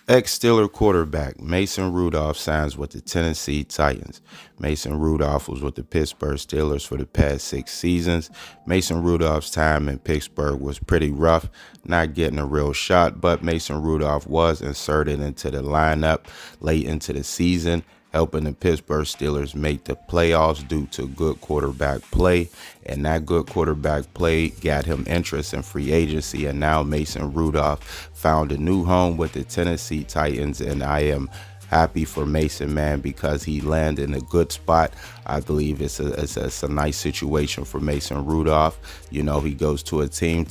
Ex-Steeler quarterback Mason Rudolph signs with the Tennessee Titans. Mason Rudolph was with the Pittsburgh Steelers for the past 6 seasons. Mason Rudolph's time in Pittsburgh was pretty rough, not getting a real shot, but Mason Rudolph was inserted into the lineup late into the season, helping the Pittsburgh Steelers make the playoffs due to good quarterback play. And that good quarterback play got him interest in free agency. And now Mason Rudolph found a new home with the Tennessee Titans. And I am happy for Mason, man, because he landed in a good spot. I believe it's a nice situation for Mason Rudolph. You know, he goes to a team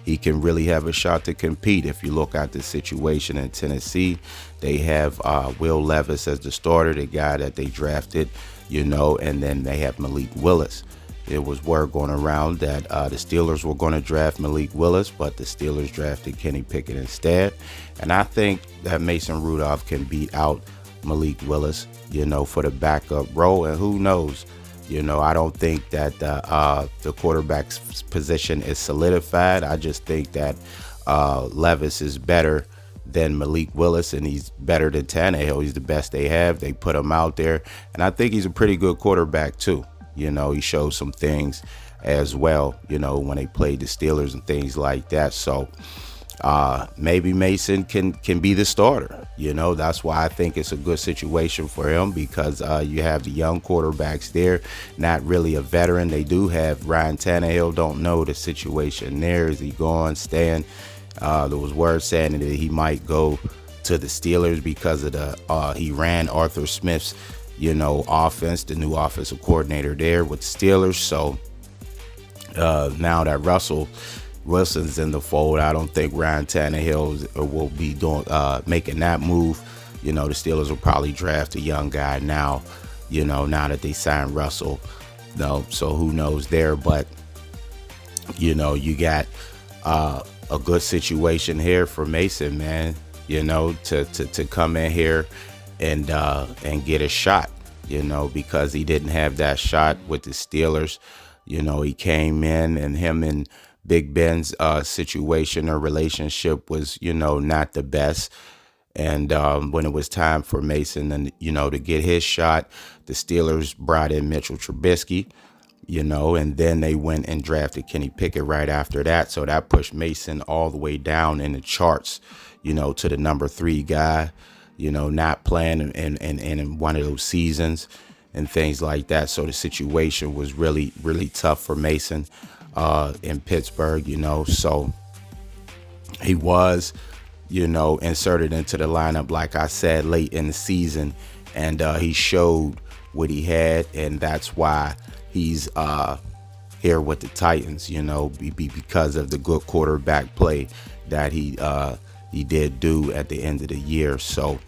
he can really have a shot to compete. If you look at the situation in Tennessee, they have Will Levis as the starter, the guy that they drafted, you know, and then they have Malik Willis. It was word going around that the Steelers were going to draft Malik Willis, but the Steelers drafted Kenny Pickett instead. And I think that Mason Rudolph can beat out Malik Willis, you know, for the backup role. And who knows? You know, I don't think that the quarterback's position is solidified. I just think that Levis is better than Malik Willis, and he's better than Tannehill. He's the best they have. They put him out there, and I think he's a pretty good quarterback too. You know, he shows some things as well, you know, when they played the Steelers and things like that. So maybe Mason can be the starter. You know, that's why I think it's a good situation for him, because you have the young quarterbacks there, not really a veteran. They do have Ryan Tannehill. Don't know the situation there. Is he going, staying? There was word saying that he might go to the Steelers because of he ran Arthur Smith's, you know, offense, the new offensive coordinator there with the Steelers. So now that Russell Wilson's in the fold, I don't think Ryan Tannehill will be making that move. You know, the Steelers will probably draft a young guy now, you know, now that they signed Russell. No, so who knows there? But, you know, you got a good situation here for Mason, man, you know, to come in here and get a shot, you know, because he didn't have that shot with the Steelers. You know, he came in, and him and Big Ben's situation or relationship was, you know, not the best. And when it was time for Mason, and you know, to get his shot, the Steelers brought in Mitchell Trubisky, you know, and then they went and drafted Kenny Pickett right after that. So that pushed Mason all the way down in the charts, you know, to the number 3 guy, you know, not playing in one of those seasons and things like that. So the situation was really, really tough for Mason in Pittsburgh, you know. So he was, you know, inserted into the lineup, like I said, late in the season, and he showed what he had, and that's why he's here with the Titans, you know, because of the good quarterback play that he did do at the end of the year. So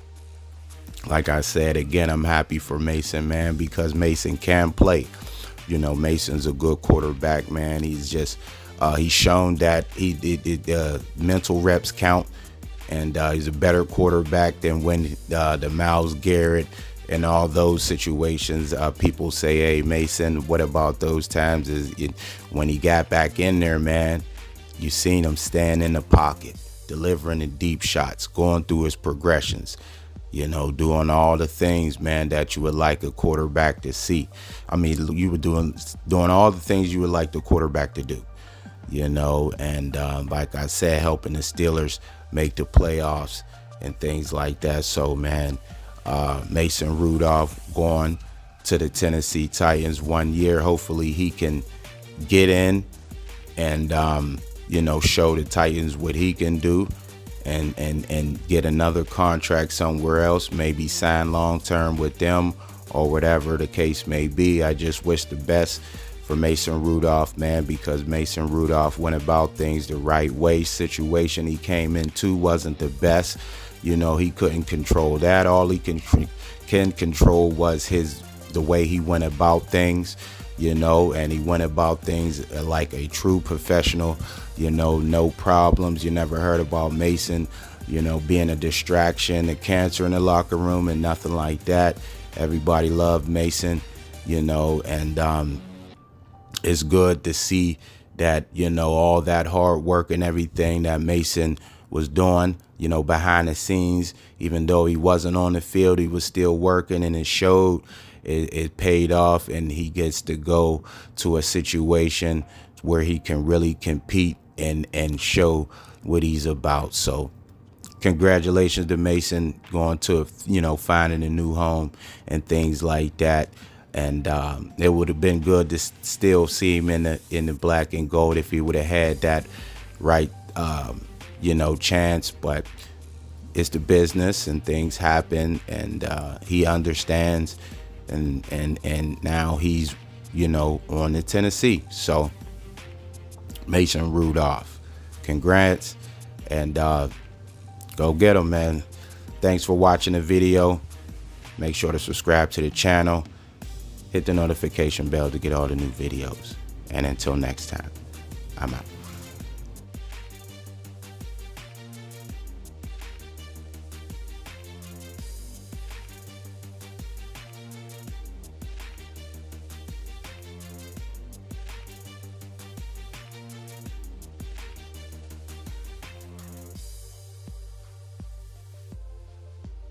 like I said, again, I'm happy for Mason, man, because Mason can play. You know, Mason's a good quarterback, man. He's just he's shown that mental reps count, and he's a better quarterback than when the Myles Garrett and all those situations. People say, hey, Mason, what about those times? When he got back in there, man, you seen him stand in the pocket, delivering the deep shots, going through his progressions, you know, doing all the things, man, that you would like a quarterback to see. I mean, you were doing all the things you would like the quarterback to do, you know, and like I said, helping the Steelers make the playoffs and things like that. So, man, Mason Rudolph going to the Tennessee Titans 1 year. Hopefully he can get in and, you know, show the Titans what he can do. And get another contract somewhere else, maybe sign long-term with them or whatever the case may be. I just wish the best for Mason Rudolph, man, because Mason Rudolph went about things the right way. Situation he came into wasn't the best. You know, he couldn't control that. All he can control was the way he went about things, you know, and he went about things like a true professional, you know, no problems. You never heard about Mason, you know, being a distraction, a cancer in the locker room, and nothing like that. Everybody loved Mason, you know, and it's good to see that, you know, all that hard work and everything that Mason was doing, behind the scenes. Even though he wasn't on the field, he was still working, and it showed. It paid off, and he gets to go to a situation where he can really compete and show what he's about. So congratulations to Mason going to, finding a new home and things like that. And it would have been good to still see him in the black and gold if he would have had that right, chance. But it's the business, and things happen, and he understands, and now he's, on the Tennessee. So Mason Rudolph, congrats, and go get him, man. Thanks for watching the video. Make sure to subscribe to the channel. Hit the notification bell to get all the new videos. And until next time, I'm out.